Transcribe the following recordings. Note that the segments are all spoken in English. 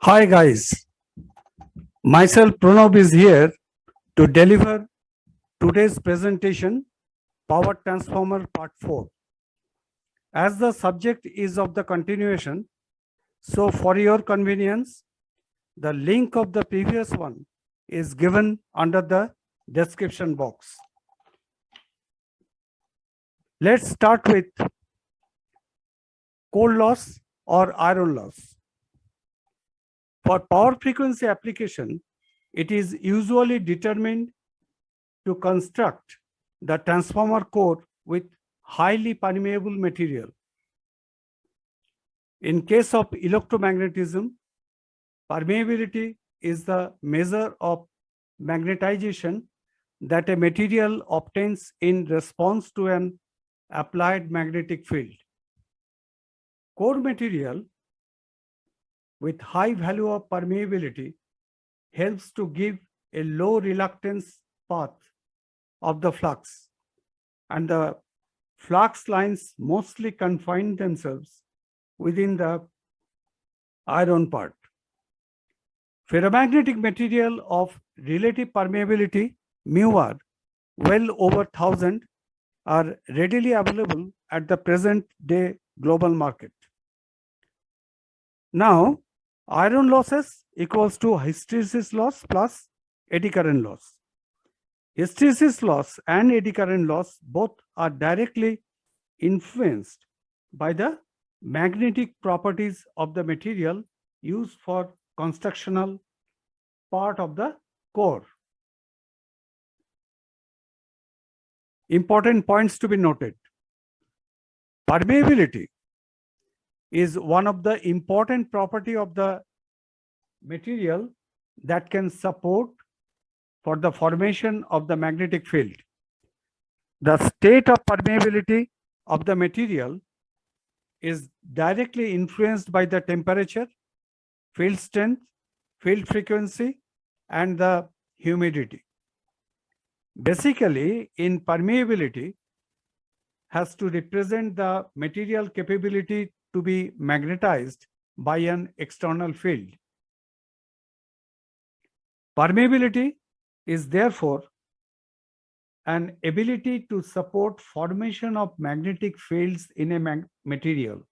Hi guys, myself Pranab is here to deliver today's presentation, Power Transformer Part 4. As the subject is of the continuation, so for your convenience, the link of the previous one is given under the description box. Let's start with coal loss or iron loss. For power frequency application, it is usually determined to construct the transformer core with highly permeable material. In case of electromagnetism, permeability is the measure of magnetization that a material obtains in response to an applied magnetic field. Core material with high value of permeability helps to give a low reluctance path of the flux, and the flux lines mostly confine themselves within the iron part. Ferromagnetic material of relative permeability μr well over 1000 are readily available at the present day global market. Now, iron losses equals to hysteresis loss plus eddy current loss. Hysteresis loss and eddy current loss both are directly influenced by the magnetic properties of the material used for constructional part of the core. Important points to be noted. Permeability is one of the important property of the material that can support for the formation of the magnetic field. The state of permeability of the material is directly influenced by the temperature, field strength, field frequency, and the humidity. Basically, in permeability has to represent the material capability to be magnetized by an external field. Permeability is therefore an ability to support formation of magnetic fields in a material.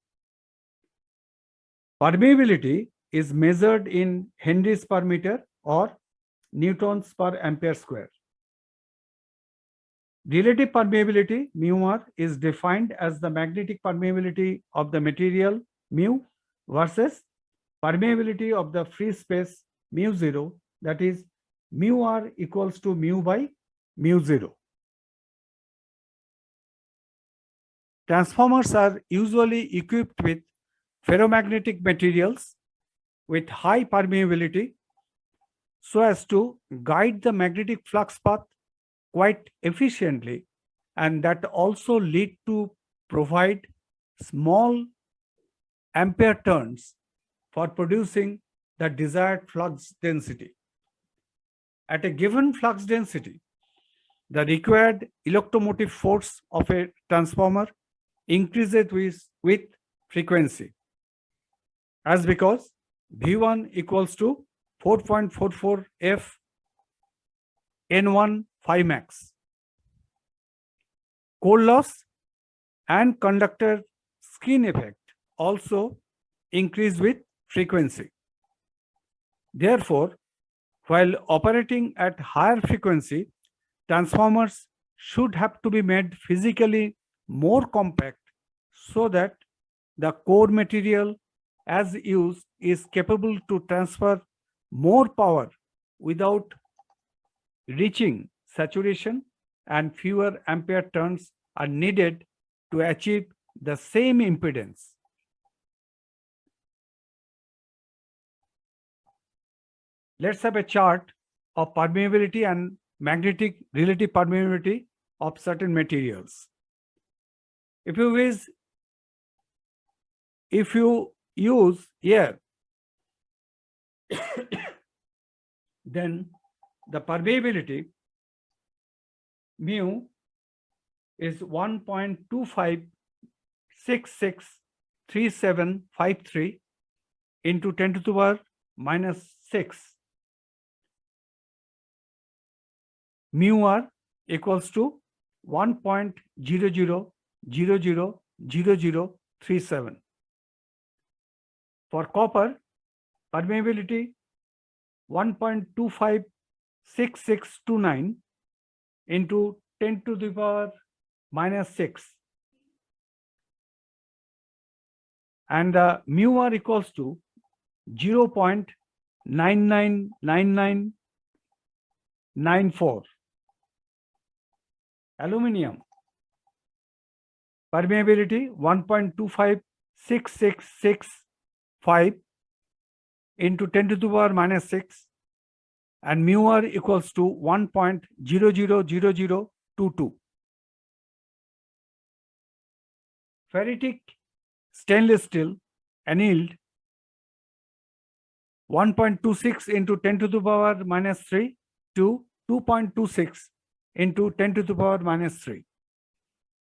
Permeability is measured in Henrys per meter or newtons per ampere square. Relative permeability μr is defined as the magnetic permeability of the material mu versus permeability of the free space mu0, that is μr equals to mu by mu0. Transformers are usually equipped with ferromagnetic materials with high permeability so as to guide the magnetic flux path quite efficiently, and that also lead to provide small ampere turns for producing the desired flux density. At a given flux density, the required electromotive force of a transformer increases with frequency, as because V1 equals to 4.44 F N1 phi max. Coal loss and conductor skin effect also increase with frequency. Therefore, while operating at higher frequency, transformers should have to be made physically more compact so that the core material as used is capable to transfer more power without reaching saturation, and fewer ampere turns are needed to achieve the same impedance. Let's have a chart of permeability and magnetic relative permeability of certain materials. If you use air, then the permeability mu is 1.25663753 into 10 to the power minus 6, mu r equals to 1.00000037. For copper, permeability 1.256629 into 10 to the power minus 6, and mu r equals to 0.999994. Aluminium, permeability 1.25665 into 10 to the power minus 6, and mu r equals to 1.000022. Ferritic stainless steel, annealed, 1.26 into 10 to the power minus 3 to 2.26 into 10 to the power minus 3,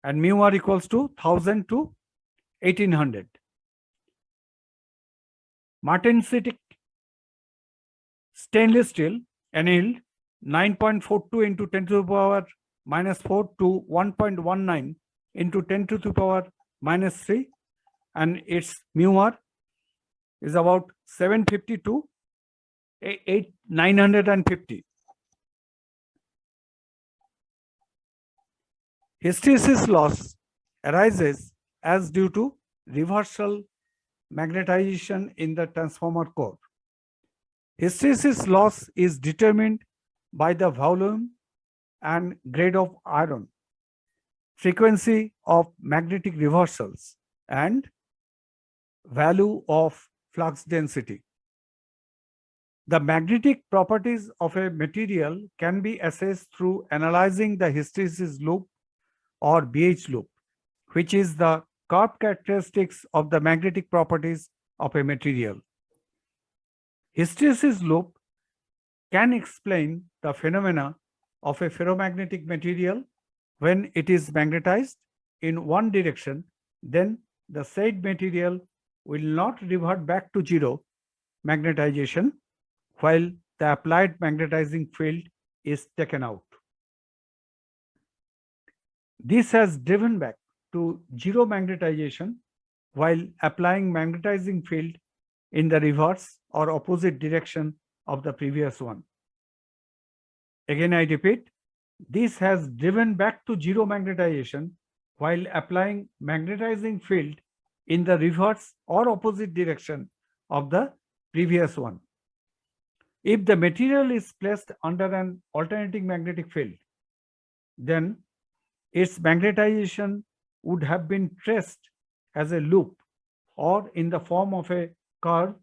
and mu r equals to 1000 to 1800. Martensitic stainless steel, annealed, 9.42 into 10 to the power minus 4 to 1.19 into 10 to the power minus 3, and its mu r is about 750 to 950. Hysteresis loss arises as due to reversal magnetization in the transformer core. Hysteresis loss is determined by the volume and grade of iron, frequency of magnetic reversals, and value of flux density. The magnetic properties of a material can be assessed through analyzing the hysteresis loop or BH loop, which is the curve characteristics of the magnetic properties of a material. Hysteresis loop can explain the phenomena of a ferromagnetic material when it is magnetized in one direction. Then the said material will not revert back to zero magnetization while the applied magnetizing field is taken out. This has driven back to zero magnetization while applying magnetizing field in the reverse or opposite direction of the previous one. Again, I repeat, this has driven back to zero magnetization while applying magnetizing field in the reverse or opposite direction of the previous one. If the material is placed under an alternating magnetic field, then its magnetization would have been traced as a loop or in the form of a curve,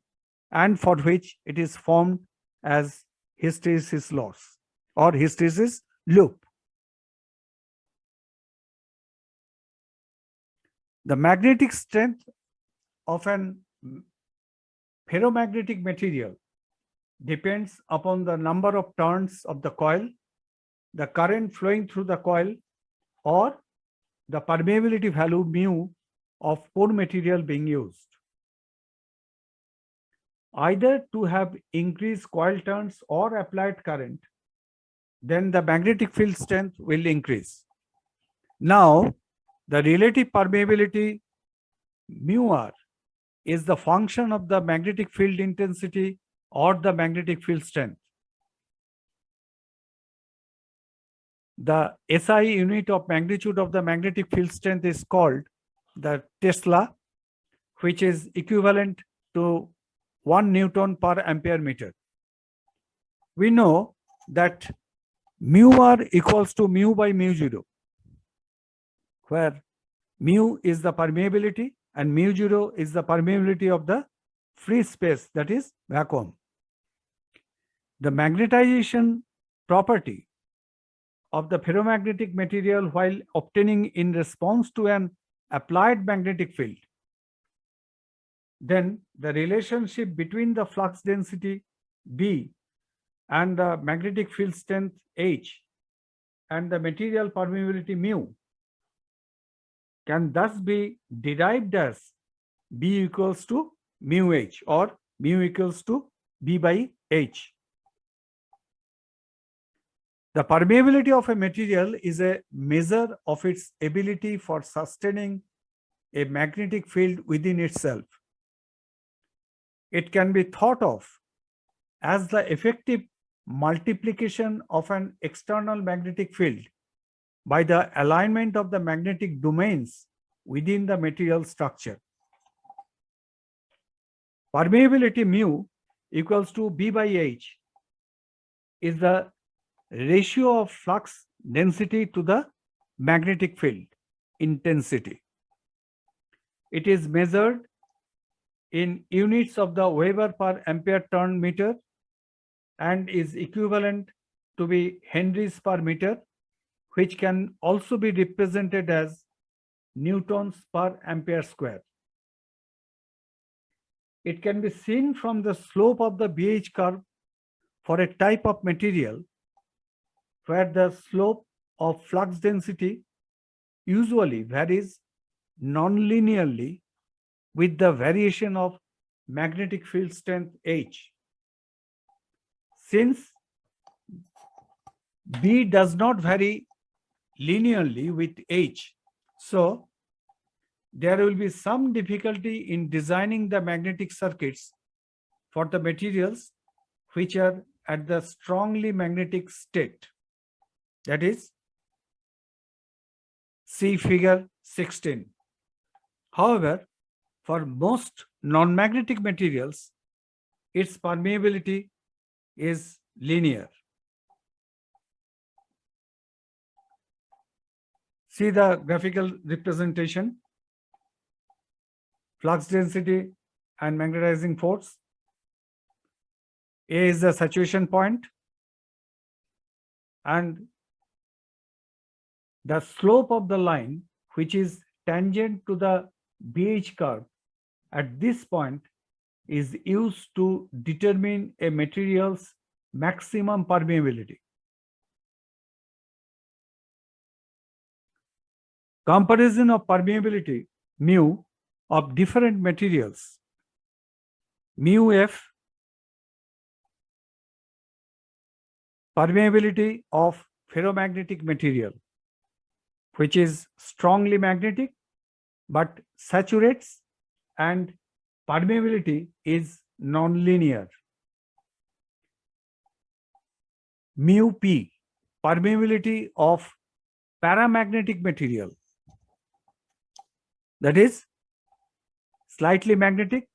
and for which it is formed as hysteresis loss or hysteresis loop. The magnetic strength of an ferromagnetic material depends upon the number of turns of the coil, the current flowing through the coil, or the permeability value mu of core material being used. Either to have increased coil turns or applied current, then the magnetic field strength will increase. Now, the relative permeability mu r is the function of the magnetic field intensity or the magnetic field strength. The SI unit of magnitude of the magnetic field strength is called the Tesla, which is equivalent to 1 Newton per ampere meter. We know that mu r equals to mu by mu 0, where mu is the permeability and mu 0 is the permeability of the free space, that is vacuum. The magnetization property of the ferromagnetic material while obtaining in response to an applied magnetic field, then the relationship between the flux density B and the magnetic field strength H and the material permeability mu can thus be derived as B equals to mu H or mu equals to B by H. The permeability of a material is a measure of its ability for sustaining a magnetic field within itself. It can be thought of as the effective multiplication of an external magnetic field by the alignment of the magnetic domains within the material structure. Permeability mu equals to B by H is the ratio of flux density to the magnetic field intensity. It is measured in units of the Weber per ampere turn meter and is equivalent to be Henrys per meter, which can also be represented as newtons per ampere square. It can be seen from the slope of the BH curve for a type of material where the slope of flux density usually varies non-linearly with the variation of magnetic field strength H. Since B does not vary linearly with H, so there will be some difficulty in designing the magnetic circuits for the materials which are at the strongly magnetic state. That is, see figure 16. However, for most non-magnetic materials, its permeability is linear. See the graphical representation, flux density and magnetizing force. A is the saturation point, and the slope of the line, which is tangent to the BH curve at this point, is used to determine a material's maximum permeability. Comparison of permeability mu of different materials. Mu F, permeability of ferromagnetic material, which is strongly magnetic but saturates, and permeability is non-linear. Mu P, permeability of paramagnetic material, that is slightly magnetic,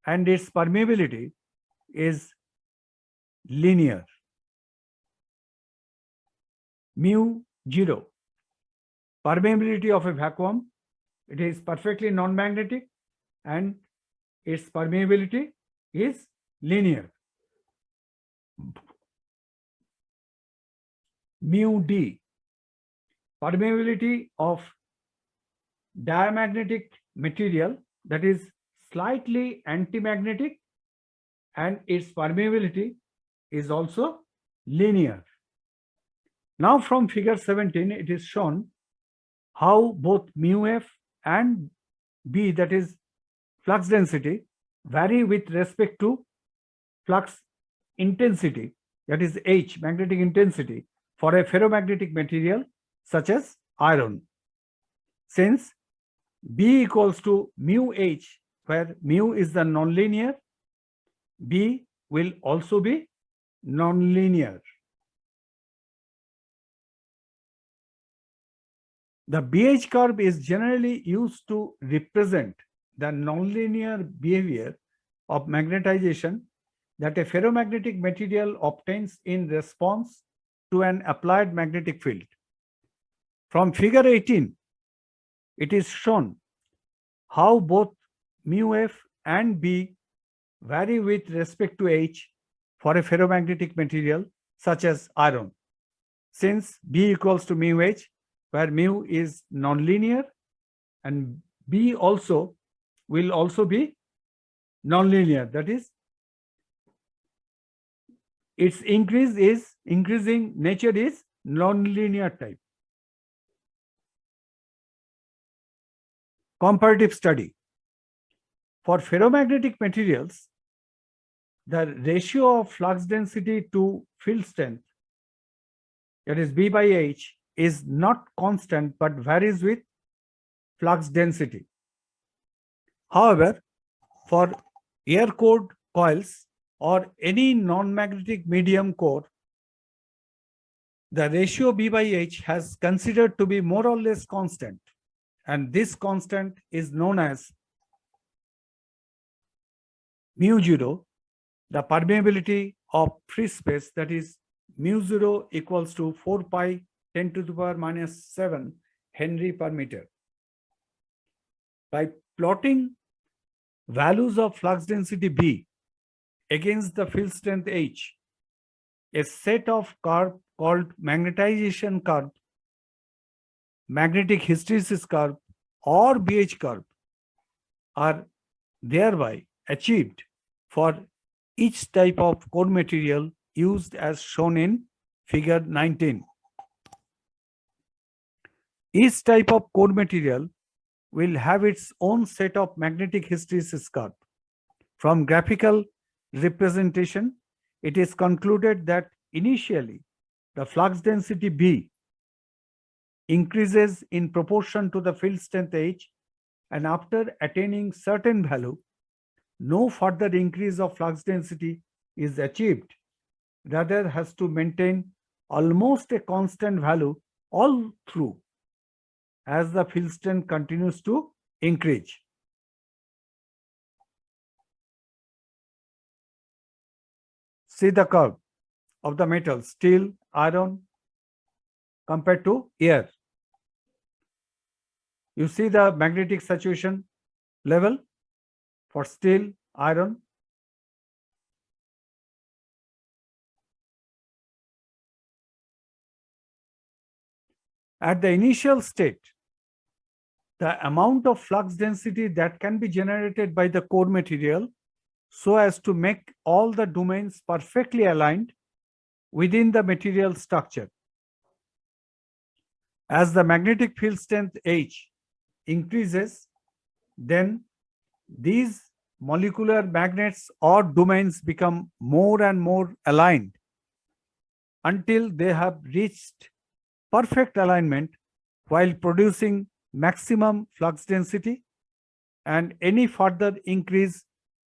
and its permeability is linear. Mu 0, permeability of a vacuum, it is perfectly non-magnetic and its permeability is linear. Mu D, permeability of diamagnetic material, that is slightly antimagnetic, and its permeability is also linear. Now from figure 17, it is shown how both mu F and B, that is flux density, vary with respect to flux intensity, that is H, magnetic intensity, for a ferromagnetic material such as iron. Since B equals to mu H, where mu is the nonlinear, B will also be nonlinear. The BH curve is generally used to represent the nonlinear behavior of magnetization that a ferromagnetic material obtains in response to an applied magnetic field. From figure 18, it is shown how both mu F and B vary with respect to H for a ferromagnetic material such as iron. Since B equals to mu H, where mu is nonlinear, and B also will also be nonlinear, that is its increasing nature is nonlinear type. Comparative study. For ferromagnetic materials, the ratio of flux density to field strength, that is B by H, is not constant but varies with flux density. However, for air cored coils or any non-magnetic medium core, the ratio B by H has considered to be more or less constant, and this constant is known as mu zero, the permeability of free space, that is mu zero equals to 4 pi 10 to the power minus 7 Henry per meter. By plotting values of flux density B against the field strength H, a set of curve called magnetization curve, magnetic hysteresis curve, or BH curve are thereby achieved for each type of core material used as shown in figure 19. Each type of core material will have its own set of magnetic hysteresis curve. From graphical representation, it is concluded that initially the flux density B increases in proportion to the field strength H, and after attaining certain value, no further increase of flux density is achieved, rather has to maintain almost a constant value all through as the field strength continues to increase. See the curve of the metal, steel, iron compared to air. You see the magnetic saturation level for steel, iron. At the initial state, the amount of flux density that can be generated by the core material so as to make all the domains perfectly aligned within the material structure. As the magnetic field strength H increases, then these molecular magnets or domains become more and more aligned until they have reached perfect alignment while producing maximum flux density, and any further increase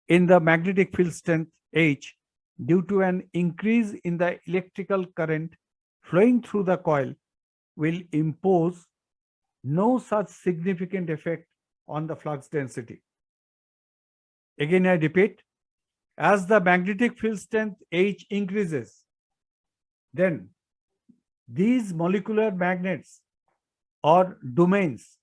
in the magnetic field strength H due to an increase in the electrical current flowing through the coil will impose no such significant effect on the flux density. Again, I repeat, as the magnetic field strength H increases, then these molecular magnets or domains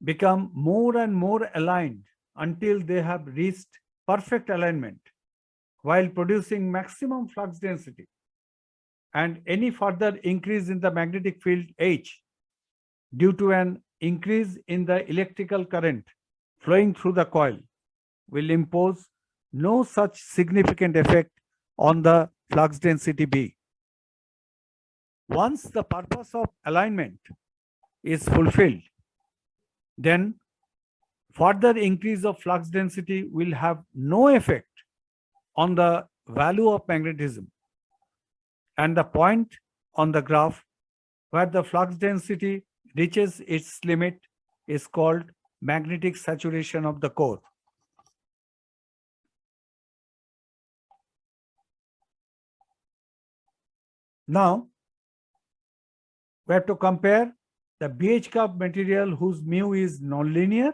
become more and more aligned until they have reached perfect alignment while producing maximum flux density, and any further increase in the magnetic field H due to an increase in the electrical current flowing through the coil will impose no such significant effect on the flux density B. Once the purpose of alignment is fulfilled, then further increase of flux density will have no effect on the value of magnetism, and the point on the graph where the flux density reaches its limit is called magnetic saturation of the core. Now, we have to compare the BH curve material whose mu is nonlinear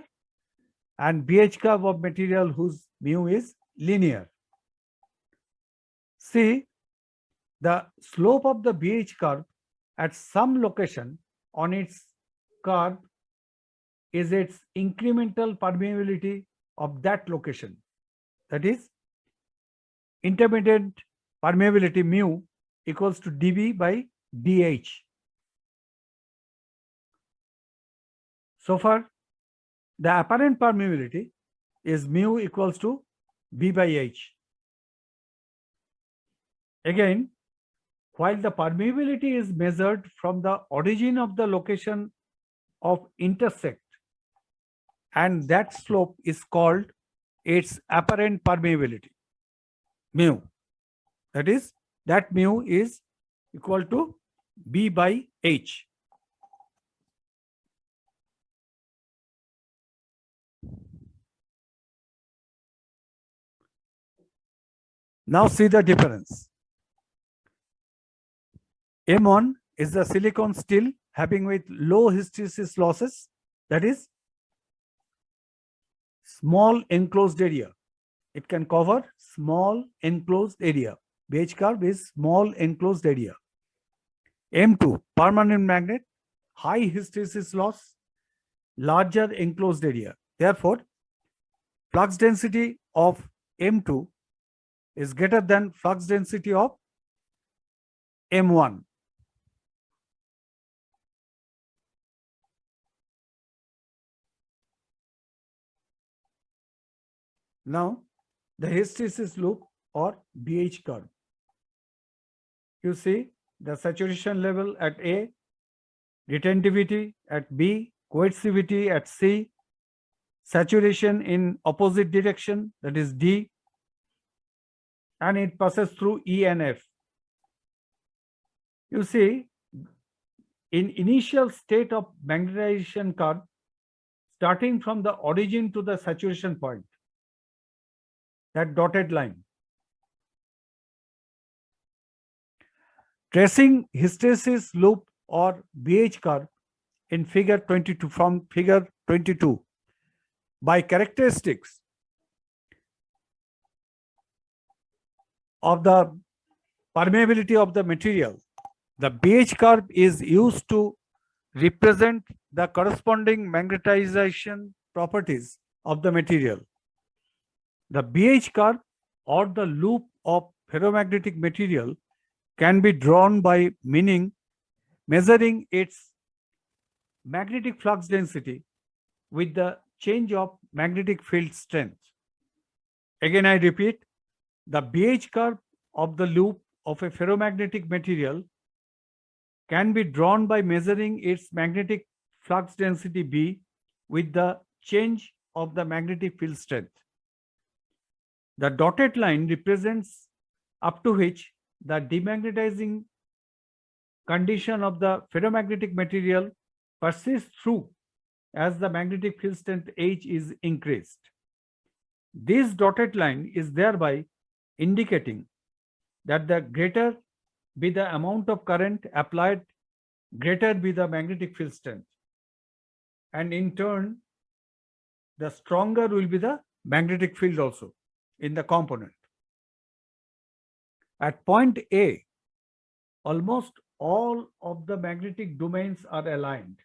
and BH curve of material whose mu is linear. See, the slope of the BH curve at some location on its curve is its incremental permeability of that location. That is, intermediate permeability mu equals to dB by dH. So far, the apparent permeability is mu equals to B by H. Again, while the permeability is measured from the origin of the location of intersect, and that slope is called its apparent permeability. mu. That mu is equal to B by H. Now see the difference. M1 is the silicon steel having with low hysteresis losses, that is small enclosed area. It can cover small enclosed area. BH curve is small enclosed area. M2, permanent magnet, high hysteresis loss, larger enclosed area. Therefore, flux density of M2 is greater than flux density of M1. Now, the hysteresis loop or BH curve. You see the saturation level at A, retentivity at B, coercivity at C, saturation in opposite direction, that is D, and it passes through E and F. You see, in initial state of magnetization curve, starting from the origin to the saturation point, that dotted line. Tracing hysteresis loop or BH curve in figure 22, from figure 22, by characteristics of the permeability of the material, the BH curve is used to represent the corresponding magnetization properties of the material. The BH curve or the loop of ferromagnetic material can be drawn by measuring its magnetic flux density with the change of magnetic field strength. Again, I repeat, the BH curve of the loop of a ferromagnetic material can be drawn by measuring its magnetic flux density B with the change of the magnetic field strength. The dotted line represents up to which the demagnetizing condition of the ferromagnetic material persists through as the magnetic field strength H is increased. This dotted line is thereby indicating that the greater be the amount of current applied, greater be the magnetic field strength. And in turn, the stronger will be the magnetic field also in the component. At point A, almost all of the magnetic domains are aligned,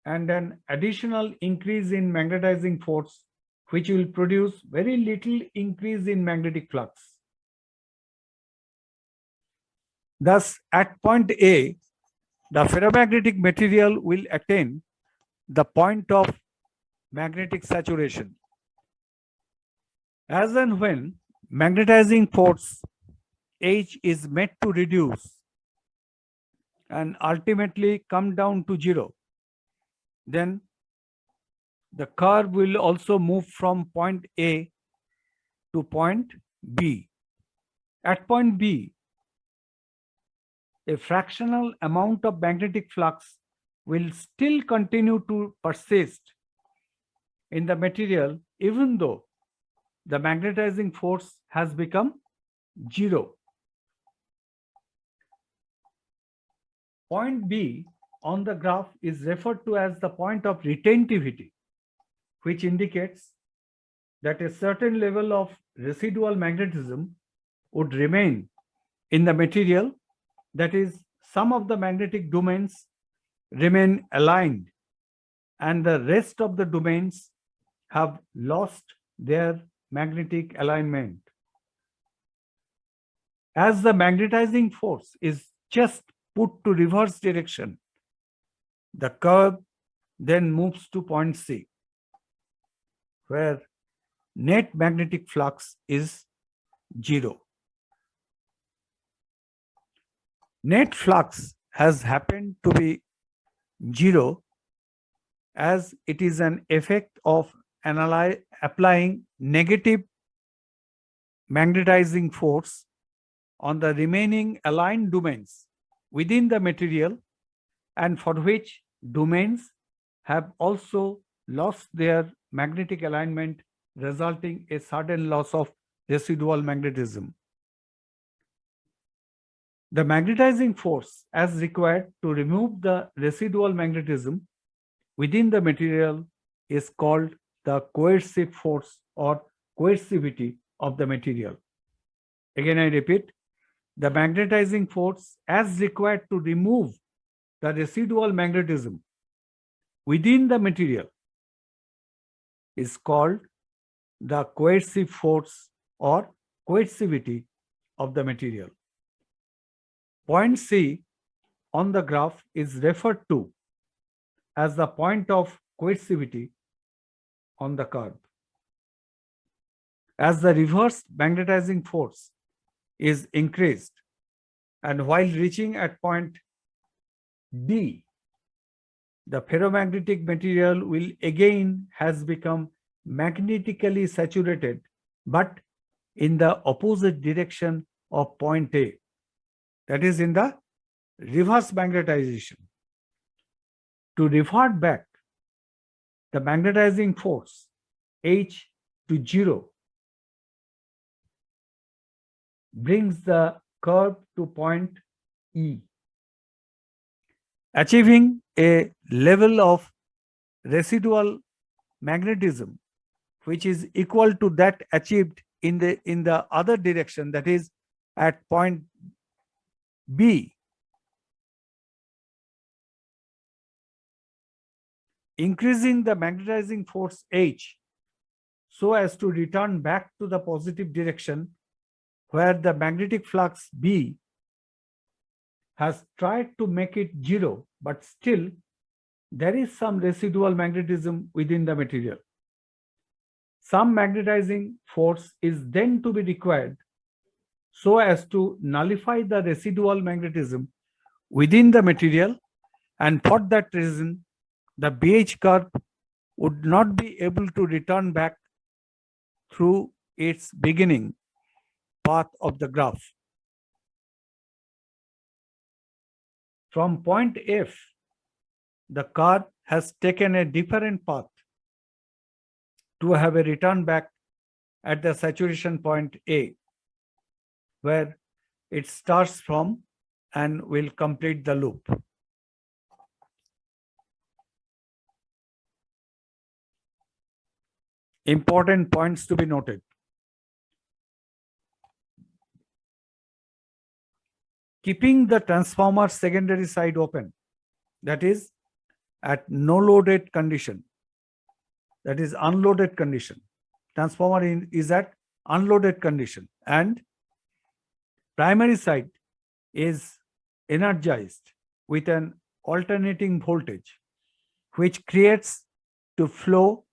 and an additional increase in magnetizing force, which will produce very little increase in magnetic flux. Thus, at point A, the ferromagnetic material will attain the point of magnetic saturation. As and when magnetizing force H is made to reduce and ultimately come down to zero, then the curve will also move from point A to point B. At point B, a fractional amount of magnetic flux will still continue to persist in the material even though the magnetizing force has become zero. Point B on the graph is referred to as the point of retentivity, which indicates that a certain level of residual magnetism would remain in the material. That is, some of the magnetic domains remain aligned and the rest of the domains have lost their magnetic alignment. As the magnetizing force is just put to reverse direction, the curve then moves to point C, where net magnetic flux is zero. Net flux has happened to be zero as it is an effect of applying negative magnetizing force on the remaining aligned domains within the material, and for which domains have also lost their magnetic alignment, resulting a sudden loss of residual magnetism. The magnetizing force as required to remove the residual magnetism within the material is called the coercive force or coercivity of the material. Again, I repeat, the magnetizing force as required to remove the residual magnetism within the material is called the coercive force or coercivity of the material. Point C on the graph is referred to as the point of coercivity on the curve. As the reverse magnetizing force is increased, and while reaching at point D, the ferromagnetic material will again has become magnetically saturated, but in the opposite direction of point A, that is in the reverse magnetization. To revert back the magnetizing force H to 0 brings the curve to point E, achieving a level of residual magnetism which is equal to that achieved in the other direction, that is at point B. Increasing the magnetizing force H so as to return back to the positive direction where the magnetic flux B has tried to make it 0, but still there is some residual magnetism within the material. Some magnetizing force is then to be required so as to nullify the residual magnetism within the material, and for that reason the BH curve would not be able to return back through its beginning path of the graph. From point F, the curve has taken a different path to have a return back at the saturation point A, where it starts from and will complete the loop. Important points to be noted. Keeping the transformer secondary side open, that is at no loaded condition, that is unloaded condition. Transformer is at unloaded condition, and primary side is energized with an alternating voltage which creates to flow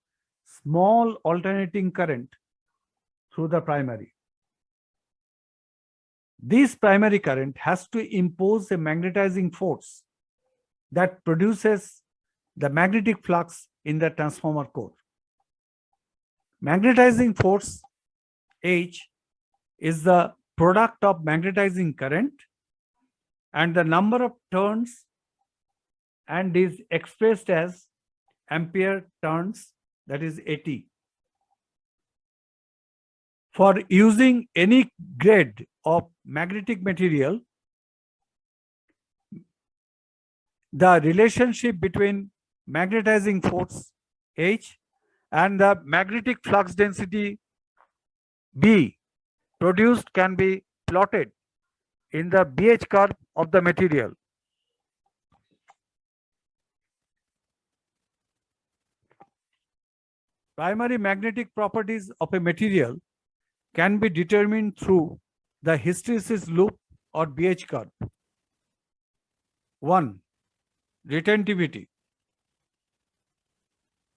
small alternating current through the primary. This primary current has to impose a magnetizing force that produces the magnetic flux in the transformer core. Magnetizing force H is the product of magnetizing current and the number of turns, and is expressed as ampere turns, that is AT. For using any grade of magnetic material, the relationship between magnetizing force H and the magnetic flux density B produced can be plotted in the BH curve of the material. Primary magnetic properties of a material can be determined through the hysteresis loop or BH curve. 1. Retentivity.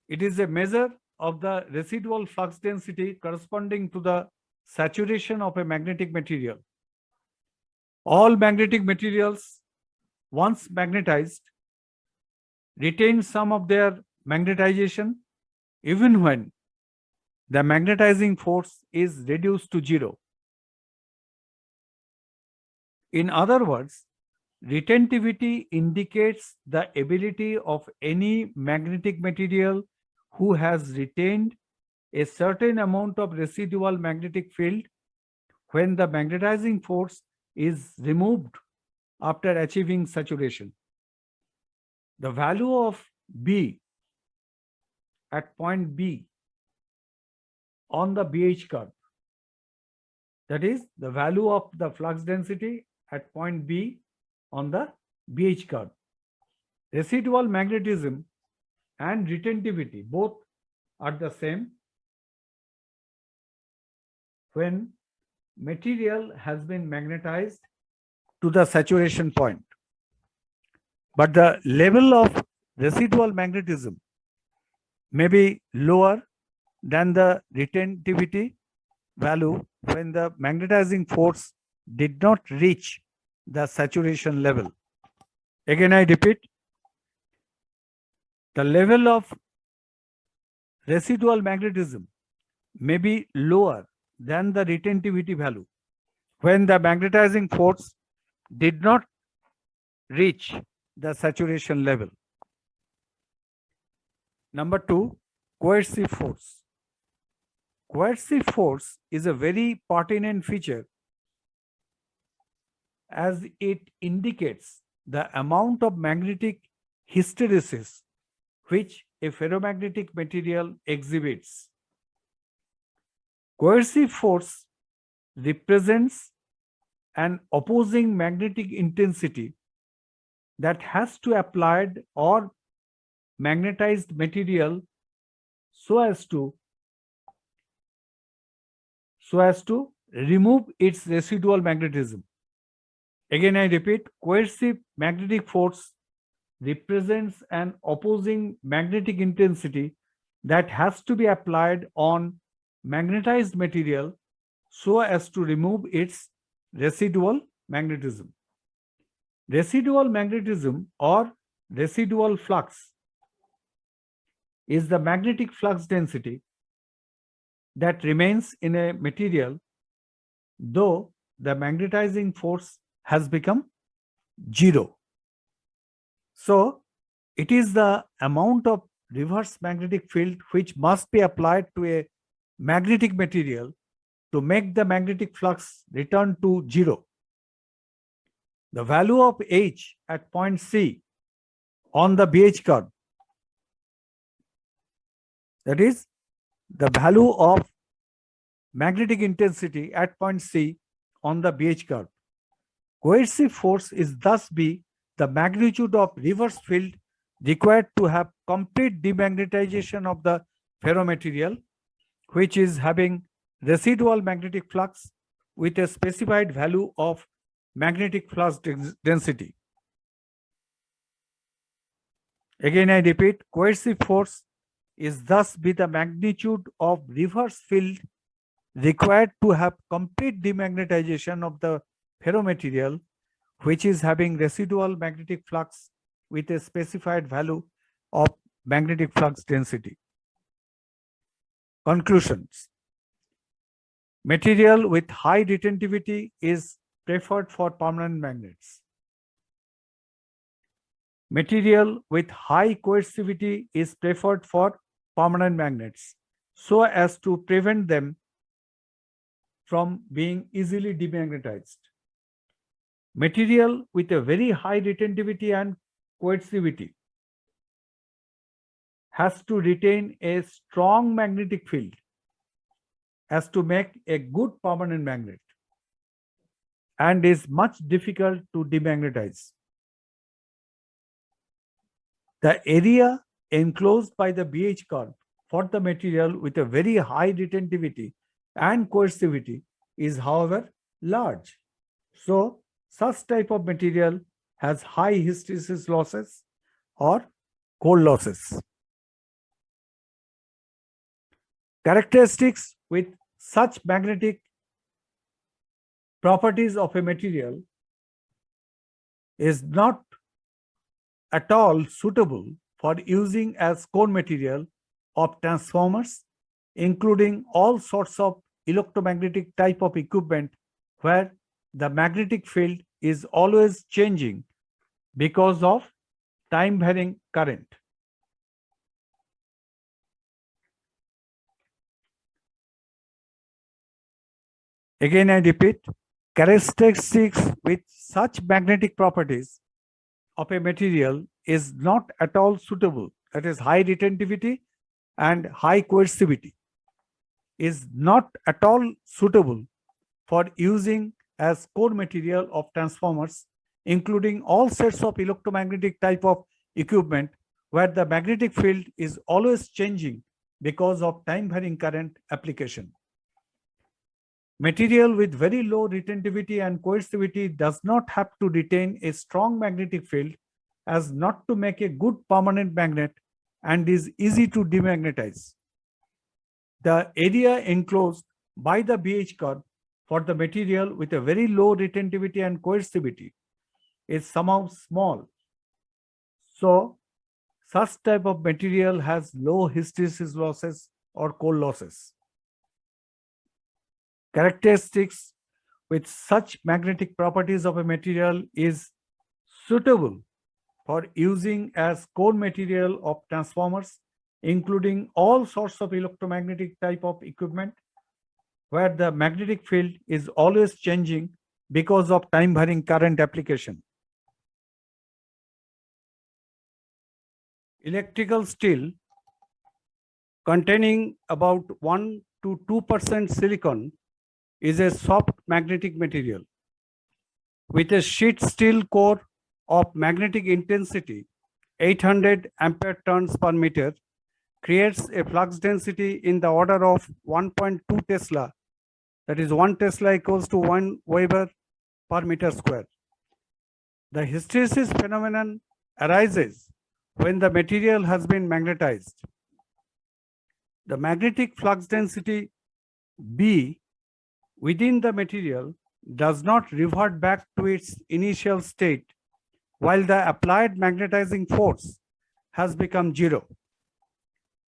It is a measure of the residual flux density corresponding to the saturation of a magnetic material. All magnetic materials, once magnetized, retain some of their magnetization even when the magnetizing force is reduced to 0. In other words, retentivity indicates the ability of any magnetic material who has retained a certain amount of residual magnetic field when the magnetizing force is removed after achieving saturation. The value of B at point B on the BH curve, that is the value of the flux density at point B on the BH curve. Residual magnetism and retentivity both are the same when material has been magnetized to the saturation point. But the level of residual magnetism may be lower than the retentivity value when the magnetizing force did not reach the saturation level. Again, I repeat, the level of residual magnetism may be lower than the retentivity value when the magnetizing force did not reach the saturation level. Number 2, coercive force. Coercive force is a very pertinent feature as it indicates the amount of magnetic hysteresis which a ferromagnetic material exhibits. Coercive force represents an opposing magnetic intensity that has to applied or magnetized material so as to remove its residual magnetism. Again, I repeat, coercive magnetic force represents an opposing magnetic intensity that has to be applied on magnetized material so as to remove its residual magnetism. Residual magnetism or residual flux is the magnetic flux density that remains in a material though the magnetizing force has become zero. So it is the amount of reverse magnetic field which must be applied to a magnetic material to make the magnetic flux return to zero. The value of H at point C on the BH curve, that is the value of magnetic intensity at point C on the BH curve. Coercive force is thus be the magnitude of reverse field required to have complete demagnetization of the ferromaterial, which is having residual magnetic flux with a specified value of magnetic flux density. Again, I repeat, coercive force is thus be the magnitude of reverse field required to have complete demagnetization of the ferromaterial, which is having residual magnetic flux with a specified value of magnetic flux density. Conclusions. Material with high retentivity is preferred for permanent magnets. Material with high coercivity is preferred for permanent magnets so as to prevent them from being easily demagnetized. Material with a very high retentivity and coercivity has to retain a strong magnetic field as to make a good permanent magnet and is much difficult to demagnetize. The area enclosed by the BH curve for the material with a very high retentivity and coercivity is, however, large. So, such type of material has high hysteresis losses or core losses. Characteristics with such magnetic properties of a material is not at all suitable for using as core material of transformers, including all sorts of electromagnetic type of equipment where the magnetic field is always changing because of time varying current. Again, I repeat, characteristics with such magnetic properties of a material is not at all suitable. That is, high retentivity and high coercivity is not at all suitable for using as core material of transformers, including all sets of electromagnetic type of equipment where the magnetic field is always changing because of time varying current application. Material with very low retentivity and coercivity does not have to retain a strong magnetic field as not to make a good permanent magnet and is easy to demagnetize. The area enclosed by the BH curve for the material with a very low retentivity and coercivity is somehow small. So, such type of material has low hysteresis losses or core losses. Characteristics with such magnetic properties of a material is suitable for using as core material of transformers, including all sorts of electromagnetic type of equipment where the magnetic field is always changing because of time varying current application. Electrical steel containing about 1 to 2% silicon is a soft magnetic material with a sheet steel core of magnetic intensity 800 ampere turns per meter, creates a flux density in the order of 1.2 Tesla, that is 1 Tesla equals to 1 Weber per meter square. The hysteresis phenomenon arises when the material has been magnetized. The magnetic flux density B within the material does not revert back to its initial state while the applied magnetizing force has become zero,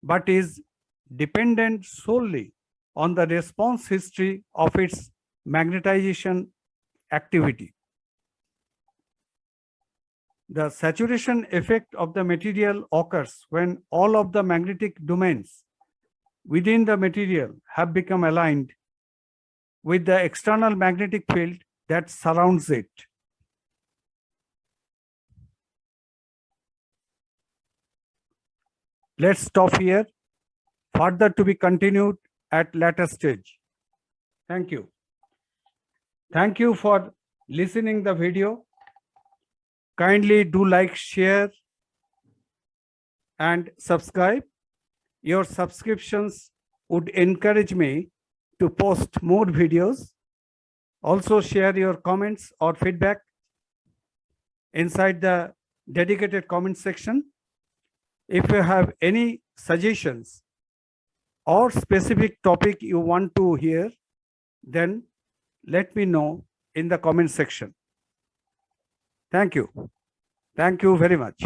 but is dependent solely on the response history of its magnetization activity. The saturation effect of the material occurs when all of the magnetic domains within the material have become aligned with the external magnetic field that surrounds it. Let's stop here. Further to be continued at later stage. Thank you. Thank you for listening the video. Kindly do like, share, and subscribe. Your subscriptions would encourage me to post more videos. Also share your comments or feedback inside the dedicated comment section. If you have any suggestions or specific topic you want to hear, then let me know in the comment section. Thank you. Thank you very much.